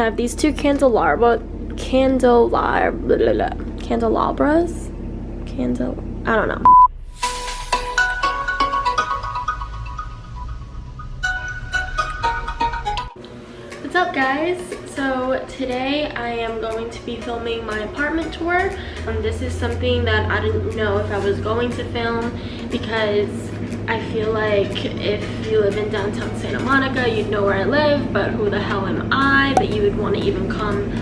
I have these two candelabras. I don't know. What's up, guys? So today I am going to be filming my apartment tour. This is something that I didn't know if I was going to film because I feel like if you live in downtown Santa Monica, you'd know where I live, but who the hell am I that you would want to even come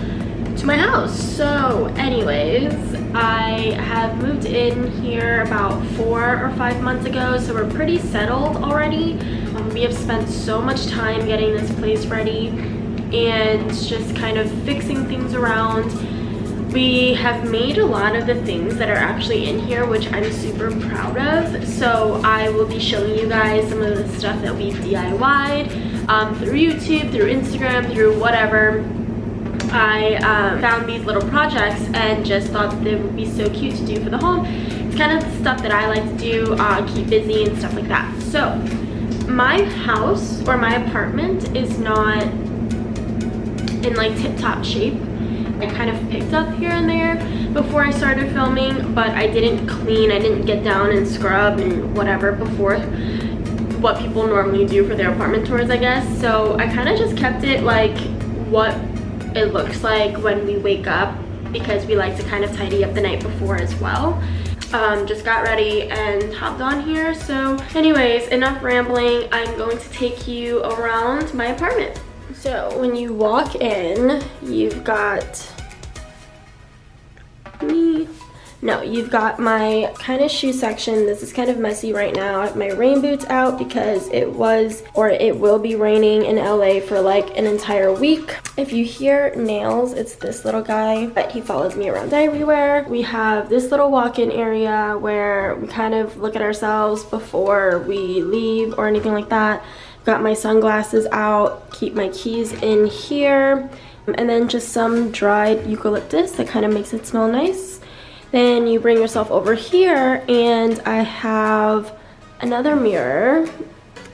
to my house? So anyways, I have moved in here about 4 or 5 months ago, so we're pretty settled already. We have spent so much time getting this place ready and just kind of fixing things around. We have made a lot of the things that are actually in here, which I'm super proud of. So I will be showing you guys some of the stuff that we've DIY'd through YouTube, through Instagram, through whatever. I found these little projects and just thought they would be so cute to do for the home. It's kind of the stuff that I like to do, keep busy and stuff like that. So my house or my apartment is not in like tip-top shape. I kind of picked up here and there before I started filming, but I didn't clean, I didn't get down and scrub and whatever before what people normally do for their apartment tours, I guess. So I kind of just kept it like what it looks like when we wake up, because we like to kind of tidy up the night before as well. Just got ready and hopped on here. So anyways, enough rambling. I'm going to take you around my apartment. So when you walk in, you've got me. No, you've got my kind of shoe section. This is kind of messy right now. I have my rain boots out because it will be raining in LA for like an entire week. If you hear nails, it's this little guy, but he follows me around everywhere. We have this little walk-in area where we kind of look at ourselves before we leave or anything like that. Got my sunglasses out, keep my keys in here, and then just some dried eucalyptus that kind of makes it smell nice. Then you bring yourself over here and I have another mirror.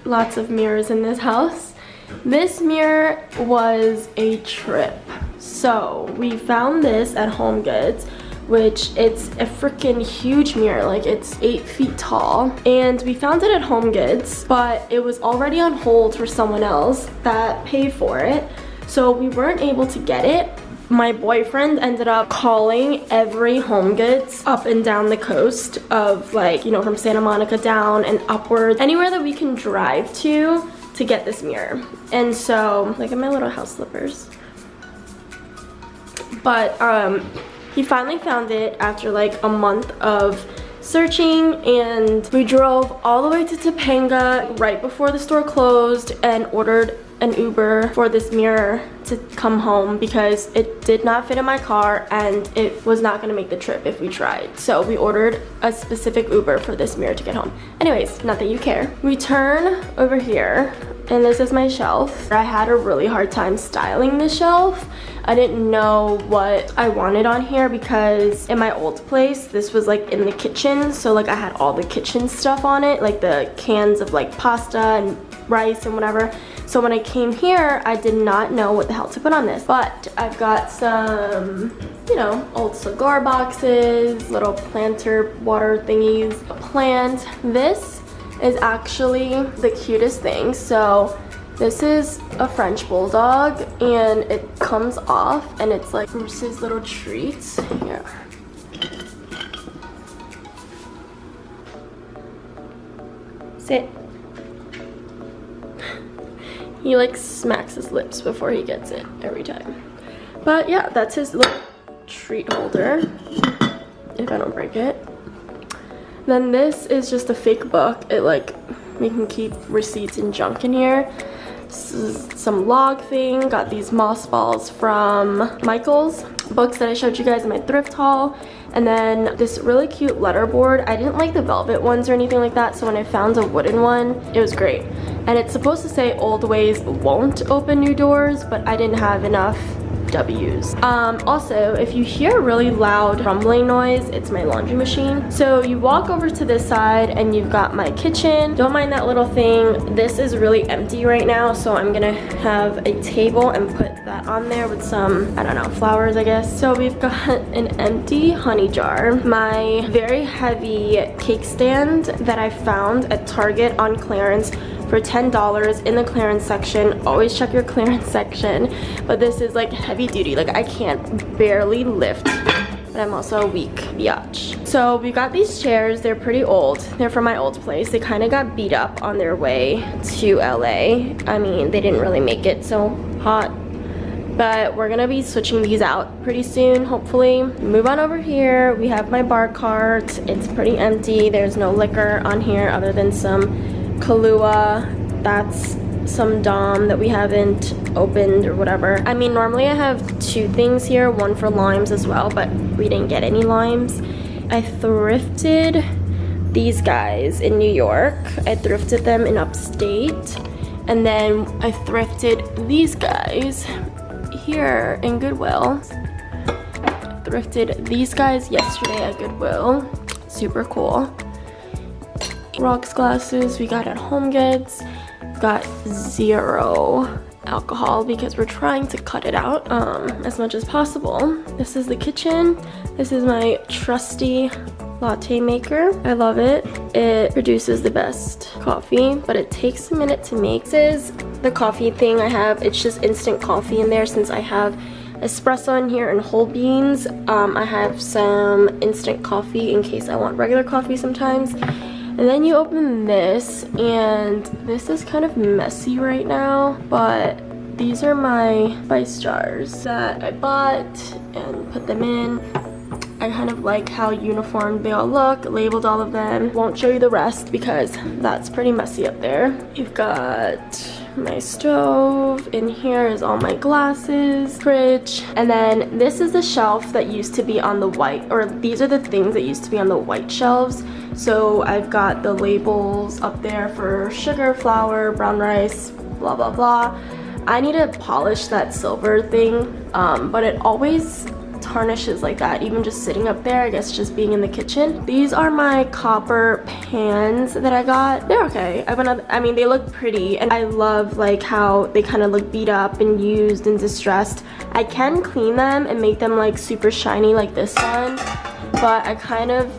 Lots of mirrors in this house. This mirror was a trip. So we found this at HomeGoods, which it's a freaking huge mirror, like it's 8 feet tall. And we found it at HomeGoods, but it was already on hold for someone else that paid for it. So we weren't able to get it. My boyfriend ended up calling every HomeGoods up and down the coast of, like, you know, from Santa Monica down and upwards, anywhere that we can drive to get this mirror. And so, look at my little house slippers. But he finally found it after like a month of searching, and we drove all the way to Topanga right before the store closed and ordered an Uber for this mirror to come home because it did not fit in my car and it was not going to make the trip if we tried. So we ordered a specific Uber for this mirror to get home. Anyways, not that you care. We turn over here and this is my shelf. I had a really hard time styling this shelf. I didn't know what I wanted on here because in my old place, this was like in the kitchen. So like I had all the kitchen stuff on it, like the cans of like pasta and rice and whatever. So when I came here, I did not know what the hell to put on this. But I've got some, you know, old cigar boxes, little planter water thingies, a plant. This is actually the cutest thing. So this is a French bulldog and it comes off and it's like Bruce's little treats. Here. Sit. He like smacks his lips before he gets it every time. But yeah, that's his little treat holder, if I don't break it. Then this is just a fake book. It like, we can keep receipts and junk in here. This is some log thing. Got these moss balls from Michael's. Books that I showed you guys in my thrift haul. And then this really cute letterboard. I didn't like the velvet ones or anything like that, so when I found a wooden one, it was great. And it's supposed to say old ways won't open new doors, but I didn't have enough W's. Also, if you hear a really loud rumbling noise, it's my laundry machine. So you walk over to this side and you've got my kitchen. Don't mind that little thing. This is really empty right now, so I'm gonna have a table and put that on there with some, I don't know, flowers, I guess. So we've got an empty honey jar, my very heavy cake stand that I found at Target on clearance for $10 in the clearance section. Always check your clearance section. But this is like heavy duty, like I can't barely lift, but I'm also weak, biatch. So we got these chairs. They're pretty old. They're from my old place. They kind of got beat up on their way to LA. I mean, they didn't really make it so hot, but we're gonna be switching these out pretty soon, hopefully. Move on over here. We have my bar cart. It's pretty empty. There's no liquor on here other than some Kahlua. That's some Dom that we haven't opened or whatever. I mean, normally I have two things here, one for limes as well, but we didn't get any limes. I thrifted these guys in New York. I thrifted them in upstate. And then I thrifted these guys here in Goodwill. Thrifted these guys yesterday at Goodwill. Super cool. Rocks glasses we got at HomeGoods. Got 0 alcohol because we're trying to cut it out as much as possible. This is the kitchen. This is my trusty latte maker. I love it. It produces the best coffee, but it takes a minute to make. This is the coffee thing I have. It's just instant coffee in there since I have espresso in here and whole beans. I have some instant coffee in case I want regular coffee sometimes. And then you open this, and this is kind of messy right now, but these are my spice jars that I bought and put them in. I kind of like how uniform they all look. Labeled all of them. Won't show you the rest because that's pretty messy up there. You've got my stove. In here is all my glasses, fridge, and then this is the shelf that used to be on the white, or these are the things that used to be on the white shelves. So I've got the labels up there for sugar, flour, brown rice, blah blah blah. I need to polish that silver thing, but it always tarnishes like that, even just sitting up there. I guess just being in the kitchen. These are my copper pans that I got. They're okay. I mean, they look pretty, and I love like how they kind of look beat up and used and distressed. I can clean them and make them like super shiny like this one, but I kind of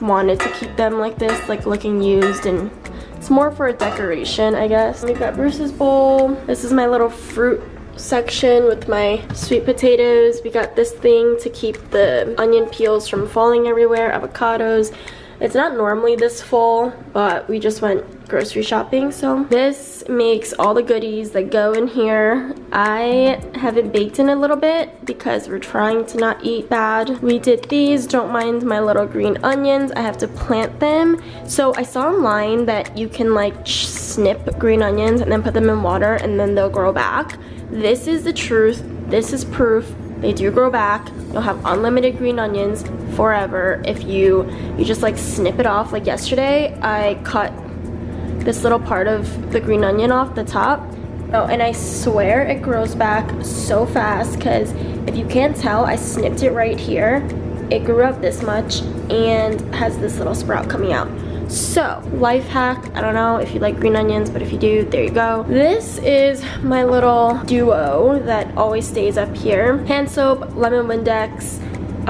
wanted to keep them like this, like looking used, and it's more for a decoration, I guess. We've got Bruce's bowl. This is my little fruit section with my sweet potatoes. We got this thing to keep the onion peels from falling everywhere, avocados. It's not normally this full, but we just went grocery shopping, so this makes all the goodies that go in here. I have it baked in a little bit because we're trying to not eat bad. We did these. Don't mind my little green onions. I have to plant them. So I saw online that you can like snip green onions and then put them in water and then they'll grow back. This is the truth. This is proof. They do grow back. You'll have unlimited green onions forever if you just like snip it off. Like yesterday, I cut this little part of the green onion off the top. Oh, and I swear it grows back so fast because if you can't tell, I snipped it right here. It grew up this much and has this little sprout coming out. So, life hack, I don't know if you like green onions, but if you do, there you go. This is my little duo that always stays up here. Hand soap, lemon Windex,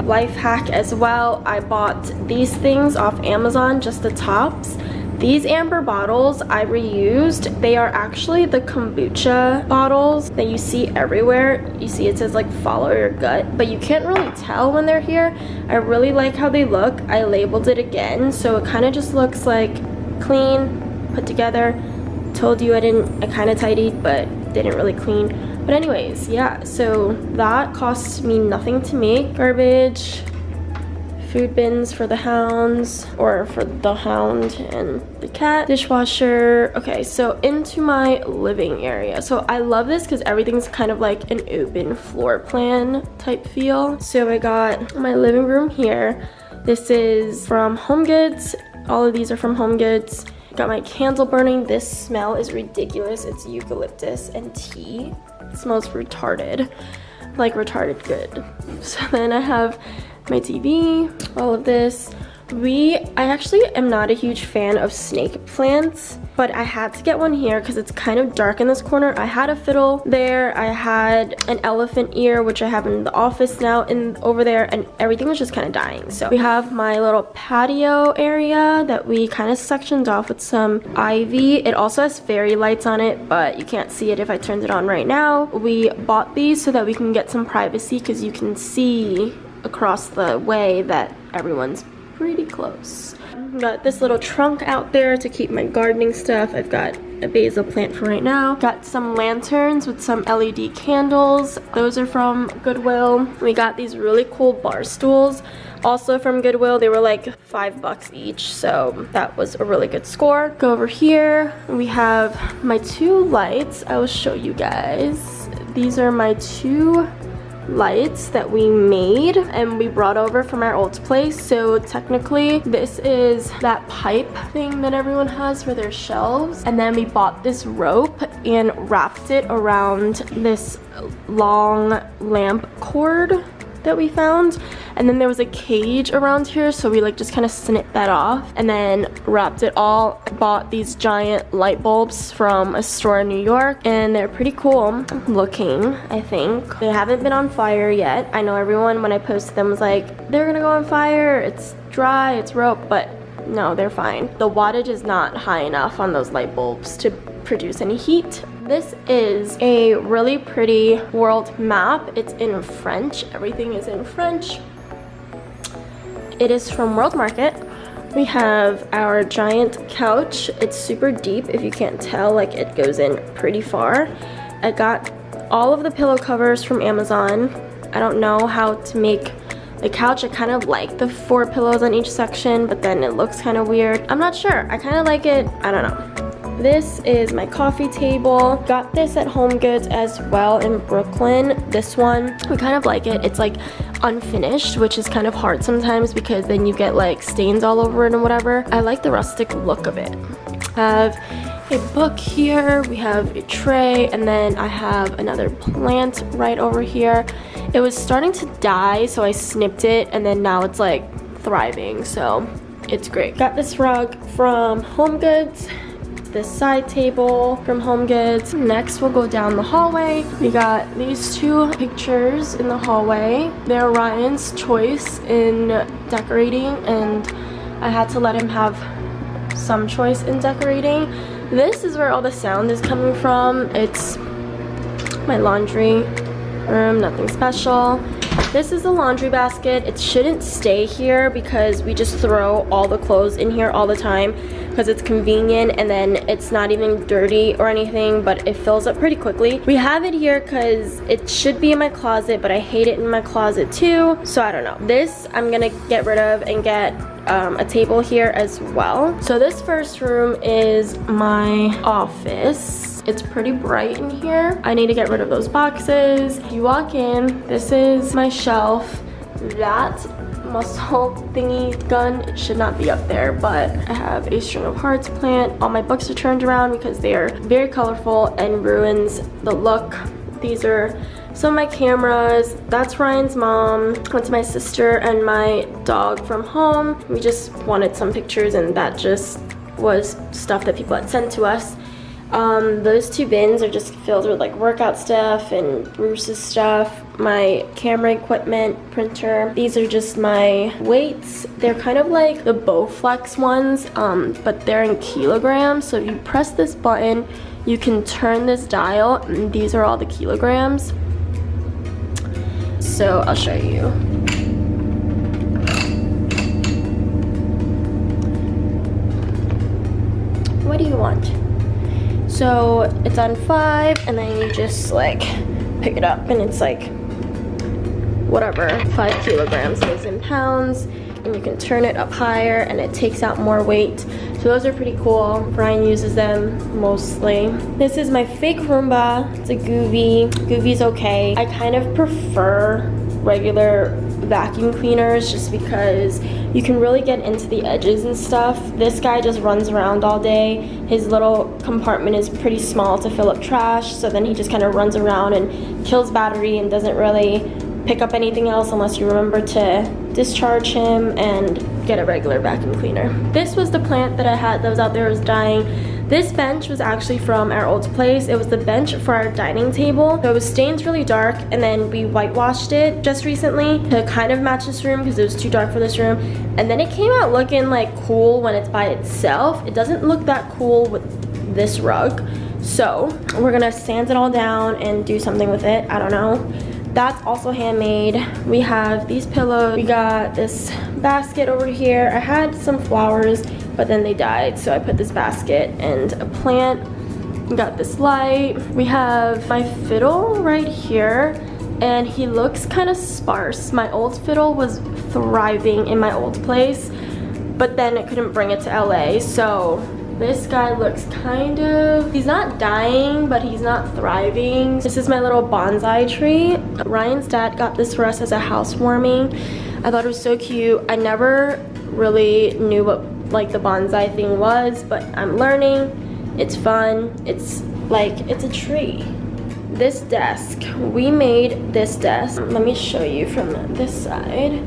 life hack as well. I bought these things off Amazon, just the tops. These amber bottles I reused. They are actually the kombucha bottles that you see everywhere. You see it says like follow your gut, but you can't really tell when they're here. I really like how they look. I labeled it again, so it kind of just looks like clean, put together. Told you I kind of tidied, but didn't really clean. But anyways, yeah, so that costs me nothing to make. Garbage, food bins for the hounds, or for the hound and the cat, dishwasher. Okay, so into my living area. So I love this because everything's kind of like an open floor plan type feel. So I got my living room here. This is from HomeGoods. All of these are from HomeGoods. Got my candle burning. This smell is ridiculous. It's eucalyptus and tea. It smells retarded. like retarded good. So then I have my TV, all of this. I actually am not a huge fan of snake plants, but I had to get one here because it's kind of dark in this corner. I had a fiddle there, I had an elephant ear, which I have in the office now, and over there, and everything was just kind of dying. So we have my little patio area that we kind of sectioned off with some ivy. It also has fairy lights on it, but you can't see it if I turned it on right now. We bought these so that we can get some privacy because you can see across the way that everyone's pretty close. Got this little trunk out there to keep my gardening stuff. I've got a basil plant for right now. Got some lanterns with some LED candles. Those are from Goodwill. We got these really cool bar stools, also from Goodwill. They were like $5 each, so that was a really good score. Go over here. We have my 2 lights. I will show you guys. These are my 2 lights that we made and we brought over from our old place. So technically this is that pipe thing that everyone has for their shelves, and then we bought this rope and wrapped it around this long lamp cord that we found, and then there was a cage around here, so we like just kind of snipped that off and then wrapped it all. I bought these giant light bulbs from a store in New York, and they're pretty cool looking. I think they haven't been on fire yet. I know everyone when I posted them was like, they're gonna go on fire, it's dry, it's rope, but no, they're fine. The wattage is not high enough on those light bulbs to produce any heat. This is a really pretty world map. It's in French. Everything is in French. It is from World Market. We have our giant couch. It's super deep, if you can't tell, like it goes in pretty far. I got all of the pillow covers from Amazon. I don't know how to make the couch. I kind of like the 4 pillows on each section, but then it looks kind of weird. I'm not sure. I kind of like it. I don't know. This is my coffee table. Got this at Home Goods as well in Brooklyn. This one, we kind of like it. It's like unfinished, which is kind of hard sometimes because then you get like stains all over it and whatever. I like the rustic look of it. I have a book here. We have a tray, and then I have another plant right over here. It was starting to die, so I snipped it, and then now it's like thriving, so it's great. Got this rug from Home Goods. This side table from Home Goods. Next, we'll go down the hallway. We got these 2 pictures in the hallway. They're Ryan's choice in decorating, and I had to let him have some choice in decorating. This is where all the sound is coming from. It's my laundry room, nothing special. This is a laundry basket. It shouldn't stay here because we just throw all the clothes in here all the time because it's convenient, and then it's not even dirty or anything, but it fills up pretty quickly. We have it here because it should be in my closet, but I hate it in my closet too, so I don't know. This I'm gonna get rid of and get a table here as well. So this first room is my office. It's pretty bright in here. I need to get rid of those boxes. You walk in, this is my shelf. That muscle thingy gun, it should not be up there, but I have a string of hearts plant. All my books are turned around because they are very colorful and ruins the look. These are some of my cameras. That's Ryan's mom. That's my sister and my dog from home. We just wanted some pictures, and that just was stuff that people had sent to us. Those 2 bins are just filled with like workout stuff and Bruce's stuff, my camera equipment, printer. These are just my weights. They're kind of like the Bowflex ones, but they're in kilograms. So if you press this button, you can turn this dial, and these are all the kilograms. So I'll show you. What do you want? So it's on 5, and then you just like pick it up, and it's like whatever, 5 kilograms. It is in pounds, and you can turn it up higher, and it takes out more weight. So those are pretty cool. Brian uses them mostly. This is my fake Roomba. It's a Goovy. Goovy's okay. I kind of prefer regular vacuum cleaners just because you can really get into the edges and stuff. This guy just runs around all day. His little compartment is pretty small to fill up trash, so then he just kind of runs around and kills battery and doesn't really pick up anything else unless you remember to discharge him and get a regular vacuum cleaner. This was the plant that I had that was out there, was dying. This bench was actually from our old place. It was the bench for our dining table. So it was stained really dark, and then we whitewashed it just recently to kind of match this room because it was too dark for this room. And then it came out looking like cool when it's by itself. It doesn't look that cool with this rug. So we're gonna sand it all down and do something with it. I don't know. That's also handmade. We have these pillows. We got this basket over here. I had some flowers, but then they died, so I put this basket and a plant. We got this light. We have my fiddle right here, and he looks kind of sparse. My old fiddle was thriving in my old place, but then I couldn't bring it to LA, so this guy looks kind of, he's not dying, but he's not thriving. This is my little bonsai tree. Ryan's dad got this for us as a housewarming. I thought it was so cute. I never really knew what like the bonsai thing was, but I'm learning. It's fun. It's like, it's a tree. This desk, we made this desk. Let me show you from this side.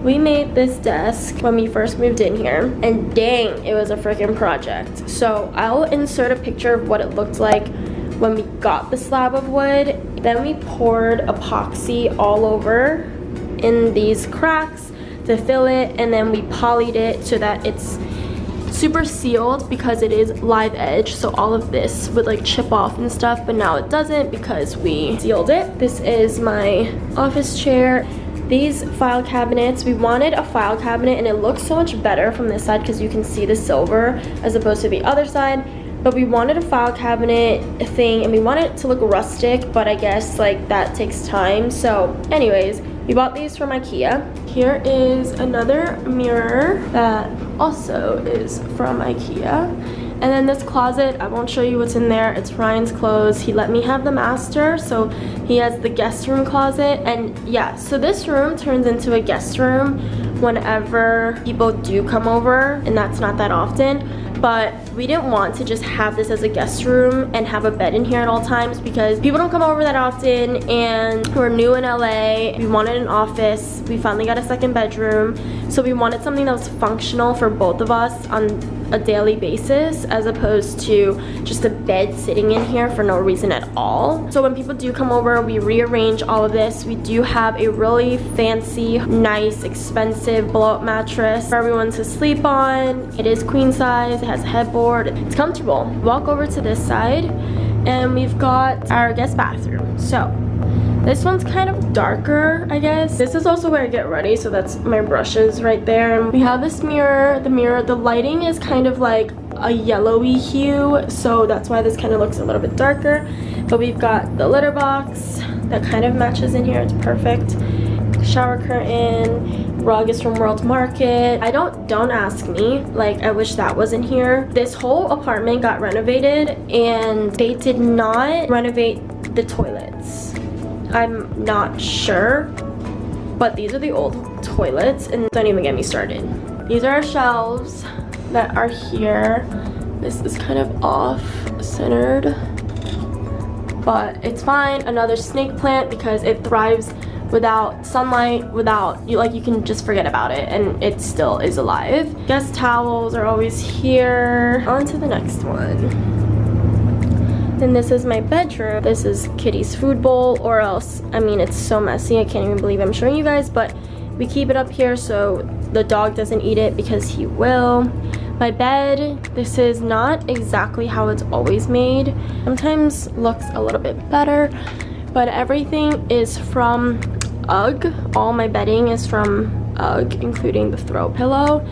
We made this desk when we first moved in here, and dang, it was a freaking project. So I'll insert a picture of what it looked like when we got the slab of wood. Then we poured epoxy all over in these cracks to fill it, and then we polyed it so that it's super sealed because it is live edge, so all of this would like chip off and stuff, but now it doesn't because we sealed it. This is my office chair. These file cabinets, we wanted a file cabinet, and it looks so much better from this side because you can see the silver as opposed to the other side. But we wanted a file cabinet thing, and we wanted it to look rustic, but I guess like that takes time. So anyways, we bought these from IKEA. Here is another mirror that also is from IKEA. And then this closet, I won't show you what's in there. It's Ryan's clothes. He let me have the master, so he has the guest room closet. And yeah, so this room turns into a guest room whenever people do come over, and that's not that often. But we didn't want to just have this as a guest room and have a bed in here at all times because people don't come over that often, and we're new in LA. We wanted an office. We finally got a second bedroom, so we wanted something that was functional for both of us on a daily basis as opposed to just a bed sitting in here for no reason at all. So when people do come over, we rearrange all of this. We do have a really fancy, nice, expensive blow-up mattress for everyone to sleep on. It is queen size. It has a headboard. It's comfortable. Walk over to this side, and we've got our guest bathroom. So this one's kind of darker, I guess. This is also where I get ready, so that's my brushes right there. And we have this mirror. The lighting is kind of like a yellowy hue, so that's why this kind of looks a little bit darker. But we've got the litter box that kind of matches in here. It's perfect. Shower curtain. Rug is from World Market. Don't ask me, like I wish that was in here. This whole apartment got renovated, and they did not renovate the toilets. I'm not sure, but these are the old toilets, and don't even get me started. These are our shelves that are here. This is kind of off-centered, but it's fine. Another snake plant because it thrives without sunlight, you can just forget about it, and it still is alive. Guest towels are always here. On to the next one. Then this is my bedroom. This is Kitty's food bowl, or else, I mean, it's so messy. I can't even believe I'm showing you guys, but we keep it up here so the dog doesn't eat it because he will. My bed, this is not exactly how it's always made. Sometimes looks a little bit better, but everything is from UGG. All my bedding is from UGG, including the throw pillow.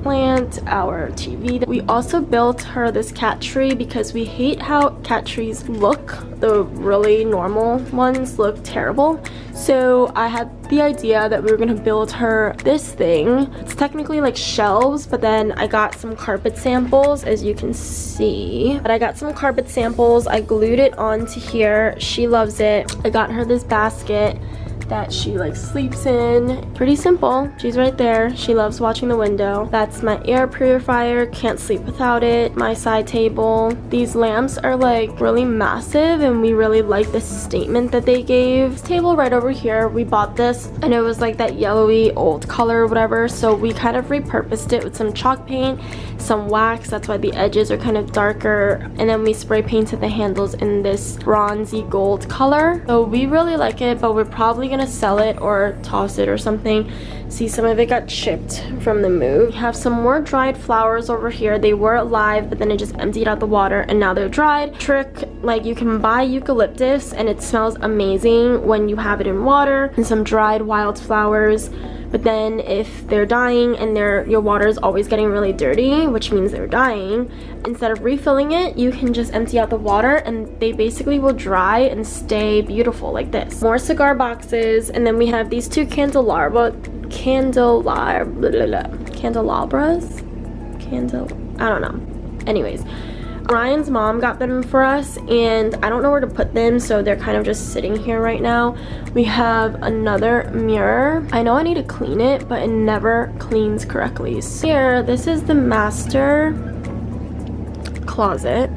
Plant, our TV. We also built her this cat tree because we hate how cat trees look. The really normal ones look terrible. So I had the idea that we were gonna build her this thing. It's technically like shelves, but then I got some carpet samples, as you can see. But I got some carpet samples. I glued it onto here. She loves it. I got her this basket that she like sleeps in. Pretty simple. She's right there. She loves watching the window. That's my air purifier. Can't sleep without it. My side table. These lamps are like really massive and we really like the statement that they gave. This table right over here, we bought this and it was like that yellowy old color or whatever, so we kind of repurposed it with some chalk paint, some wax, that's why the edges are kind of darker, and then we spray painted the handles in this bronzy gold color. So we really like it, but we're probably gonna sell it or toss it or something. See, some of it got chipped from the move. We have some more dried flowers over here. They were alive, but then it just emptied out the water and now they're dried. Trick, like you can buy eucalyptus and it smells amazing when you have it in water, and some dried wildflowers. But then if they're dying and your water is always getting really dirty, which means they're dying, instead of refilling it, you can just empty out the water and they basically will dry and stay beautiful like this. More cigar boxes, and then we have these two candelabras. I don't know. Anyways, Ryan's mom got them for us and I don't know where to put them, so they're kind of just sitting here right now. We have another mirror. I know I need to clean it, but it never cleans correctly. So here, this is the master closet.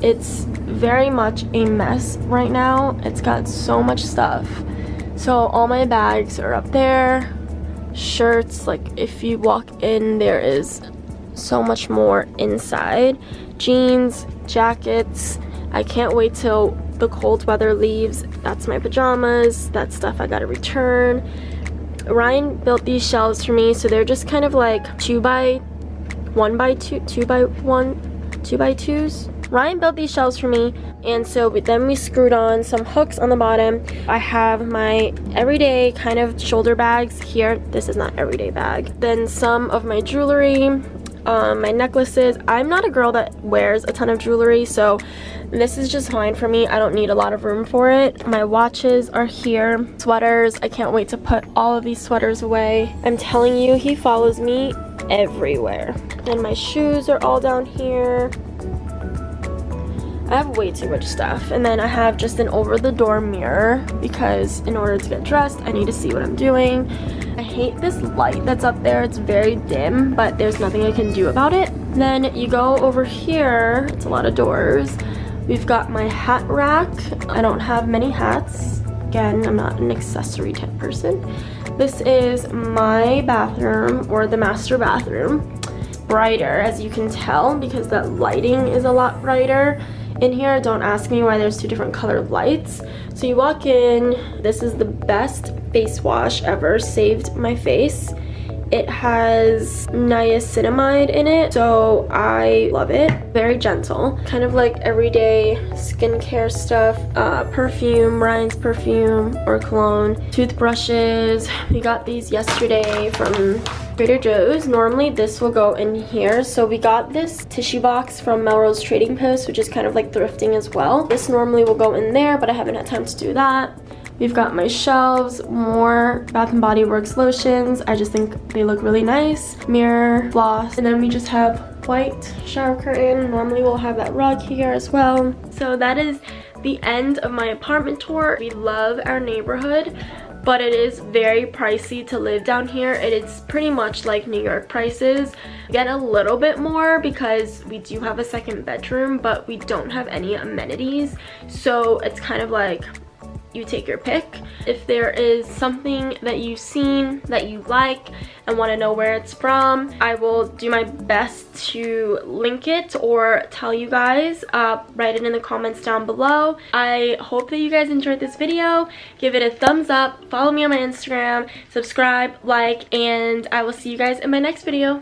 It's very much a mess right now. It's got so much stuff. So all my bags are up there. Shirts, like if you walk in, there is so much more inside. Jeans, jackets. I can't wait till the cold weather leaves. That's my pajamas. That's stuff I gotta return. Ryan built these shelves for me, so they're just kind of like 2x2s. Ryan built these shelves for me, and so then we screwed on some hooks on the bottom. I have my everyday kind of shoulder bags here. This is not everyday bag. Then some of my jewelry, my necklaces. I'm not a girl that wears a ton of jewelry, so this is just fine for me. I don't need a lot of room for it. My watches are here. Sweaters. I can't wait to put all of these sweaters away. I'm telling you, he follows me everywhere. And my shoes are all down here. I have way too much stuff. And then I have just an over-the-door mirror because in order to get dressed, I need to see what I'm doing. I hate this light that's up there. It's very dim, but there's nothing I can do about it. Then you go over here. It's a lot of doors. We've got my hat rack. I don't have many hats. Again, I'm not an accessory type person. This is my bathroom, or the master bathroom. Brighter, as you can tell, because that lighting is a lot brighter. In here, don't ask me why there's two different colored lights. So you walk in, this is the best face wash ever, saved my face. It has niacinamide in it, so I love it. Very gentle, kind of like everyday skincare stuff. Perfume, Ryan's perfume or cologne. Toothbrushes, we got these yesterday from Trader Joe's. Normally this will go in here, so we got this tissue box from Melrose Trading Post, which is kind of like thrifting as well. This normally will go in there, but I haven't had time to do that. We've got my shelves, more Bath & Body Works lotions. I just think they look really nice. Mirror, floss, and then we just have white shower curtain. Normally we'll have that rug here as well. So that is the end of my apartment tour. We love our neighborhood, but it is very pricey to live down here. It is pretty much like New York prices. Get a little bit more because we do have a second bedroom, but we don't have any amenities. So it's kind of like, you take your pick. If there is something that you've seen that you like and want to know where it's from, I will do my best to link it or tell you guys. Write it in the comments down below. I hope that you guys enjoyed this video. Give it a thumbs up, follow me on my Instagram, subscribe, like, and I will see you guys in my next video.